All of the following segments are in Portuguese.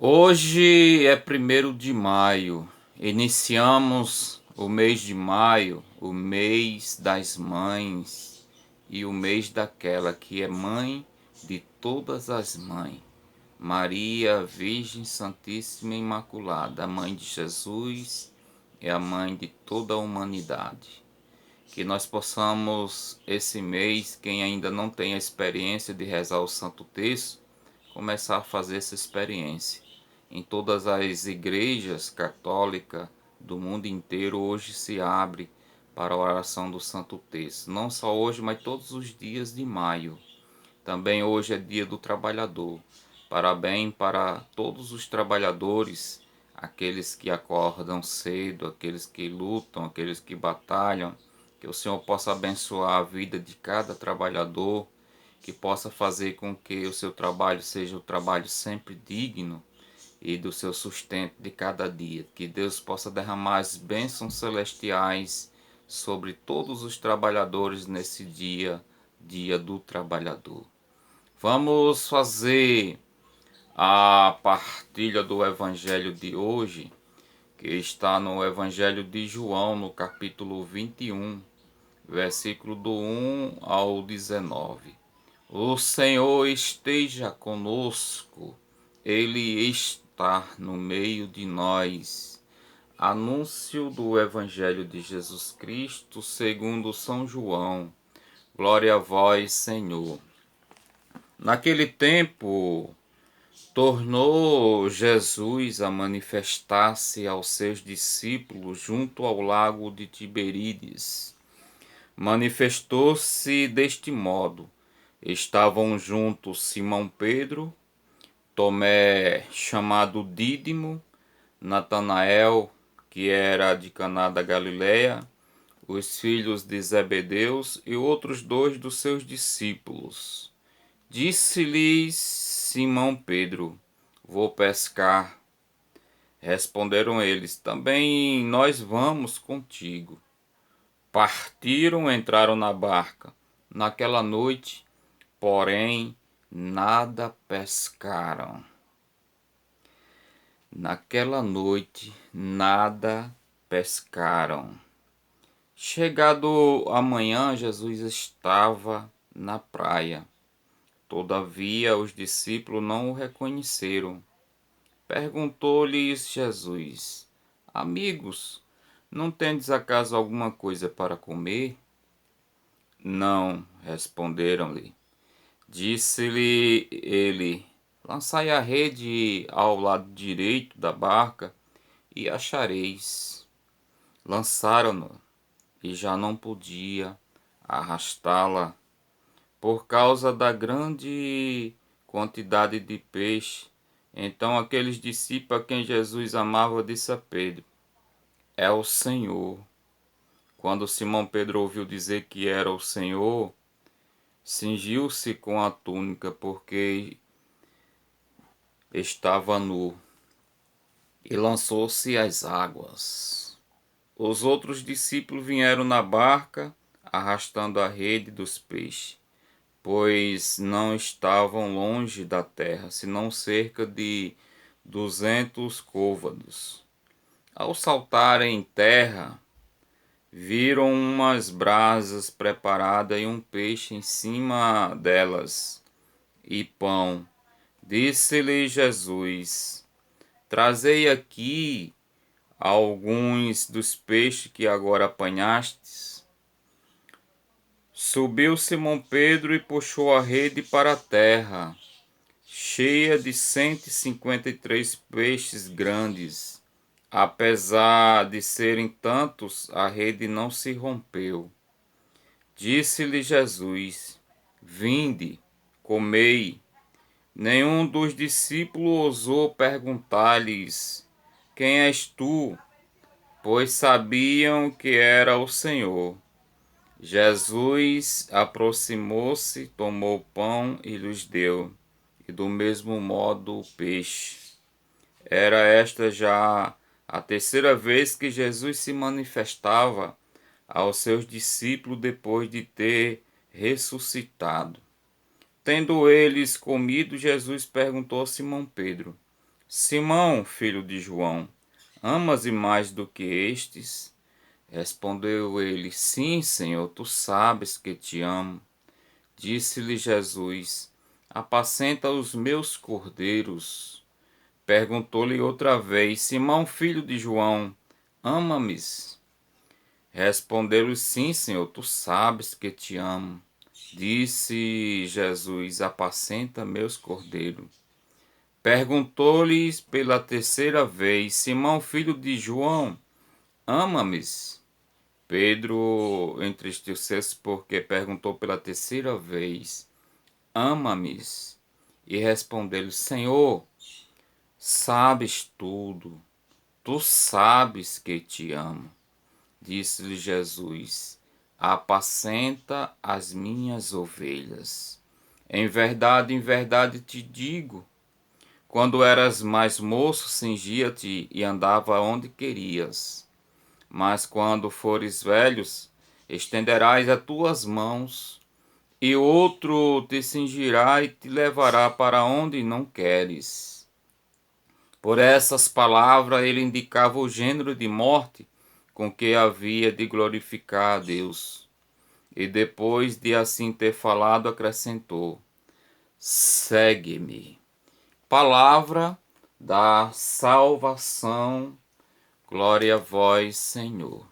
Hoje é 1º de maio, iniciamos o mês de maio, o mês das mães e o mês daquela que é mãe de todas as mães, Maria Virgem Santíssima Imaculada, a mãe de Jesus e a mãe de toda a humanidade. Que nós possamos esse mês, quem ainda não tem a experiência de rezar o Santo Terço, começar a fazer essa experiência. Em todas as igrejas católicas do mundo inteiro hoje se abre para a oração do Santo Terço. Não só hoje, mas todos os dias de maio. Também hoje é dia do trabalhador. Parabéns para todos os trabalhadores, aqueles que acordam cedo, aqueles que lutam, aqueles que batalham. Que o Senhor possa abençoar a vida de cada trabalhador, que possa fazer com que o seu trabalho seja um trabalho sempre digno e do seu sustento de cada dia. Que Deus possa derramar as bênçãos celestiais sobre todos os trabalhadores nesse dia, dia do trabalhador. Vamos fazer a partilha do Evangelho de hoje, que está no Evangelho de João, no capítulo 21, versículo do 1 ao 19. O Senhor esteja conosco, Ele está no meio de nós. Anúncio do Evangelho de Jesus Cristo segundo São João. Glória a vós, Senhor. Naquele tempo, tornou Jesus a manifestar-se aos seus discípulos junto ao lago de Tiberíades. Manifestou-se deste modo: estavam juntos Simão Pedro, Tomé, chamado Dídimo, Natanael, que era de Caná da Galileia, os filhos de Zebedeus e outros dois dos seus discípulos. Disse-lhes Simão Pedro: Vou pescar. Responderam eles: Também nós vamos contigo. Partiram, entraram na barca. Naquela noite, porém, nada pescaram. Naquela noite, nada pescaram. Chegado amanhã, Jesus estava na praia. Todavia, os discípulos não o reconheceram. Perguntou-lhes Jesus: Amigos, não tendes acaso alguma coisa para comer? Não, responderam-lhe. Disse-lhe ele: Lançai a rede ao lado direito da barca e achareis. Lançaram-no e já não podia arrastá-la por causa da grande quantidade de peixe. Então aqueles discípulos a quem Jesus amava disse a Pedro: É o Senhor. Quando Simão Pedro ouviu dizer que era o Senhor, cingiu-se com a túnica, porque estava nu, e lançou-se às águas. Os outros discípulos vieram na barca, arrastando a rede dos peixes, pois não estavam longe da terra, senão cerca de 200 côvados. Ao saltarem em terra, viram umas brasas preparadas e um peixe em cima delas, e pão. Disse-lhe Jesus: Trazei aqui alguns dos peixes que agora apanhastes. Subiu Simão Pedro e puxou a rede para a terra, cheia de 153 peixes grandes. Apesar de serem tantos, a rede não se rompeu. Disse-lhe Jesus: Vinde, comei. Nenhum dos discípulos ousou perguntar-lhes: Quem és tu? Pois sabiam que era o Senhor. Jesus aproximou-se, tomou o pão e lhes deu, e do mesmo modo o peixe. Era esta já a terceira vez que Jesus se manifestava aos seus discípulos depois de ter ressuscitado. Tendo eles comido, Jesus perguntou a Simão Pedro: Simão, filho de João, amas-me mais do que estes? Respondeu ele: Sim, Senhor, tu sabes que te amo. Disse-lhe Jesus: Apacenta os meus cordeiros. Perguntou-lhe outra vez: Simão, filho de João, ama-me? Respondeu-lhe: Sim, Senhor, tu sabes que te amo. Disse Jesus: Apacenta meus cordeiros. Perguntou-lhes pela terceira vez: Simão, filho de João, ama-me? Pedro entristeceu-se porque perguntou pela terceira vez: Ama-me? E respondeu-lhe: Senhor, sabes tudo, tu sabes que te amo. Disse-lhe Jesus: Apacenta as minhas ovelhas. Em verdade te digo, quando eras mais moço, cingia-te e andava onde querias. Mas quando fores velhos, estenderás as tuas mãos, e outro te cingirá e te levará para onde não queres. Por essas palavras ele indicava o gênero de morte com que havia de glorificar a Deus. E depois de assim ter falado, acrescentou: Segue-me. Palavra da salvação. Glória a vós, Senhor.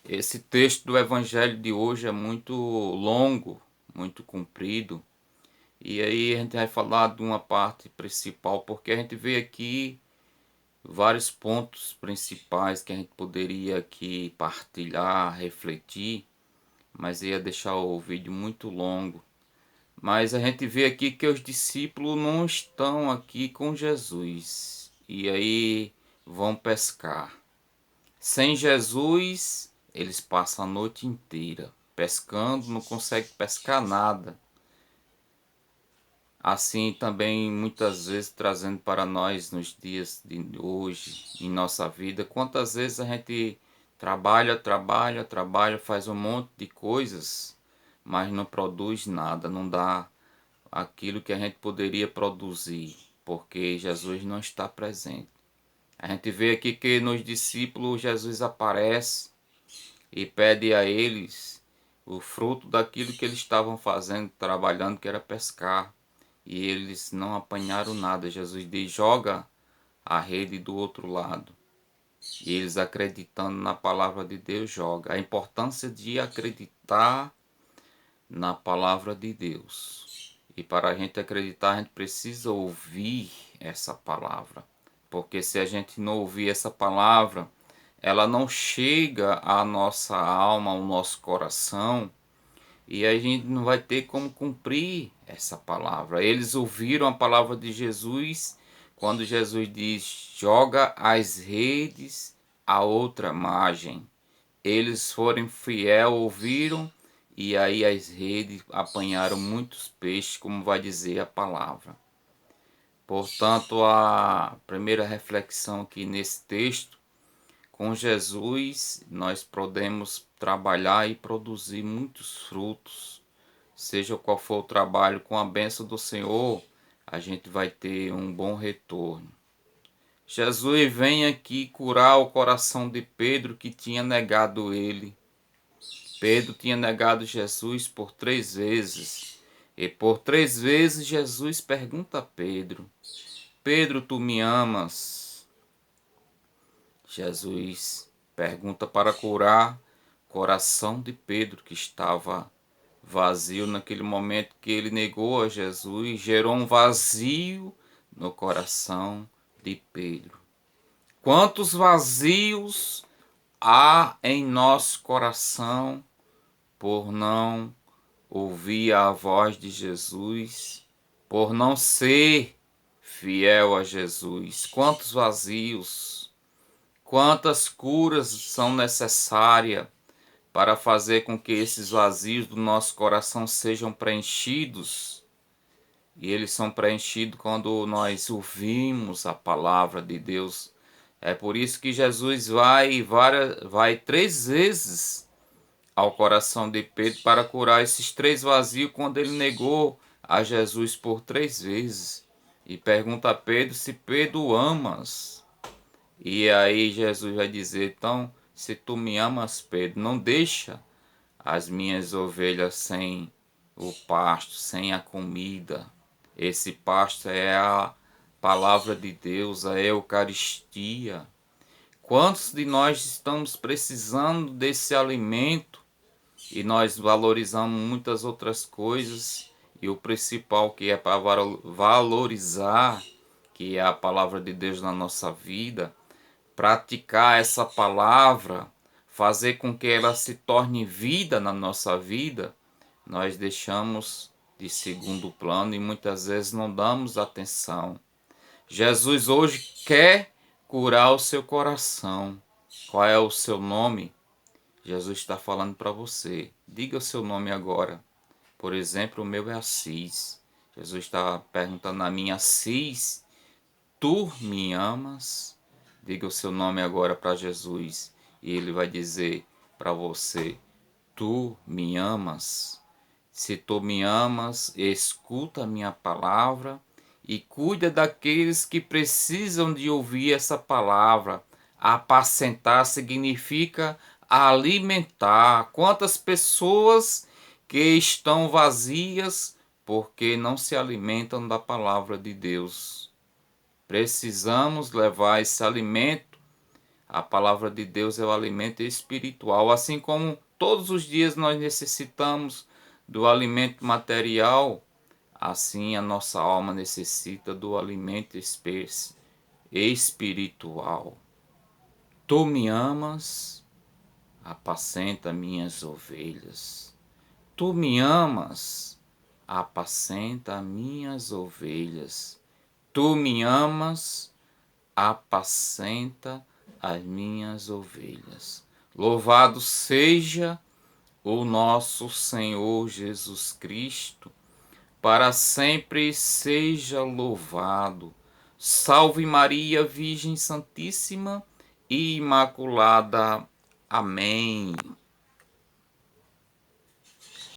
Esse texto do Evangelho de hoje é muito longo, muito comprido. E aí a gente vai falar de uma parte principal, porque a gente vê aqui vários pontos principais que a gente poderia aqui partilhar, refletir, mas ia deixar o vídeo muito longo. Mas a gente vê aqui que os discípulos não estão aqui com Jesus. E aí vão pescar. Sem Jesus, eles passam a noite inteira pescando, não conseguem pescar nada. Assim também muitas vezes trazendo para nós nos dias de hoje, em nossa vida, quantas vezes a gente trabalha, faz um monte de coisas, mas não produz nada, não dá aquilo que a gente poderia produzir, porque Jesus não está presente. A gente vê aqui que nos discípulos Jesus aparece e pede a eles o fruto daquilo que eles estavam fazendo, trabalhando, que era pescar. E eles não apanharam nada. Jesus diz: joga a rede do outro lado. E eles, acreditando na palavra de Deus, joga. A importância de acreditar na palavra de Deus. E para a gente acreditar, a gente precisa ouvir essa palavra. Porque se a gente não ouvir essa palavra, ela não chega à nossa alma, ao nosso coração, e a gente não vai ter como cumprir essa palavra. Eles ouviram a palavra de Jesus quando Jesus diz: joga as redes a outra margem. Eles foram fiel, ouviram, e aí as redes apanharam muitos peixes, como vai dizer a palavra. Portanto, a primeira reflexão aqui nesse texto: com Jesus nós podemos trabalhar e produzir muitos frutos. Seja qual for o trabalho, com a bênção do Senhor, a gente vai ter um bom retorno. Jesus vem aqui curar o coração de Pedro, que tinha negado ele. Pedro tinha negado Jesus por 3 vezes. E por 3 vezes Jesus pergunta a Pedro: Pedro, tu me amas? Jesus pergunta para curar o coração de Pedro, que estava vazio naquele momento que ele negou a Jesus, gerou um vazio no coração de Pedro. Quantos vazios há em nosso coração por não ouvir a voz de Jesus, por não ser fiel a Jesus? Quantos vazios, quantas curas são necessárias para fazer com que esses vazios do nosso coração sejam preenchidos. E eles são preenchidos quando nós ouvimos a palavra de Deus. É por isso que Jesus vai 3 vezes ao coração de Pedro para curar esses 3 vazios, quando ele negou a Jesus por 3 vezes. e pergunta a Pedro se Pedro amas. E aí Jesus vai dizer, então, se tu me amas, Pedro, não deixa as minhas ovelhas sem o pasto, sem a comida. Esse pasto é a palavra de Deus, a Eucaristia. Quantos de nós estamos precisando desse alimento e nós valorizamos muitas outras coisas e o principal que é para valorizar, que é a palavra de Deus na nossa vida, praticar essa palavra, fazer com que ela se torne vida na nossa vida, nós deixamos de segundo plano e muitas vezes não damos atenção. Jesus hoje quer curar o seu coração. Qual é o seu nome? Jesus está falando para você. Diga o seu nome agora. Por exemplo, o meu é Assis. Jesus está perguntando a mim, Assis, tu me amas? Diga o seu nome agora para Jesus. E ele vai dizer para você, tu me amas? Se tu me amas, escuta a minha palavra e cuida daqueles que precisam de ouvir essa palavra. Apacentar significa alimentar. Quantas pessoas que estão vazias porque não se alimentam da palavra de Deus. Precisamos levar esse alimento. A palavra de Deus é o alimento espiritual, assim como todos os dias nós necessitamos do alimento material, assim a nossa alma necessita do alimento espiritual. Tu me amas, apacenta minhas ovelhas. Tu me amas, apacenta minhas ovelhas. Tu me amas, apacenta as minhas ovelhas. Louvado seja o nosso Senhor Jesus Cristo, para sempre seja louvado. Salve Maria, Virgem Santíssima e Imaculada. Amém.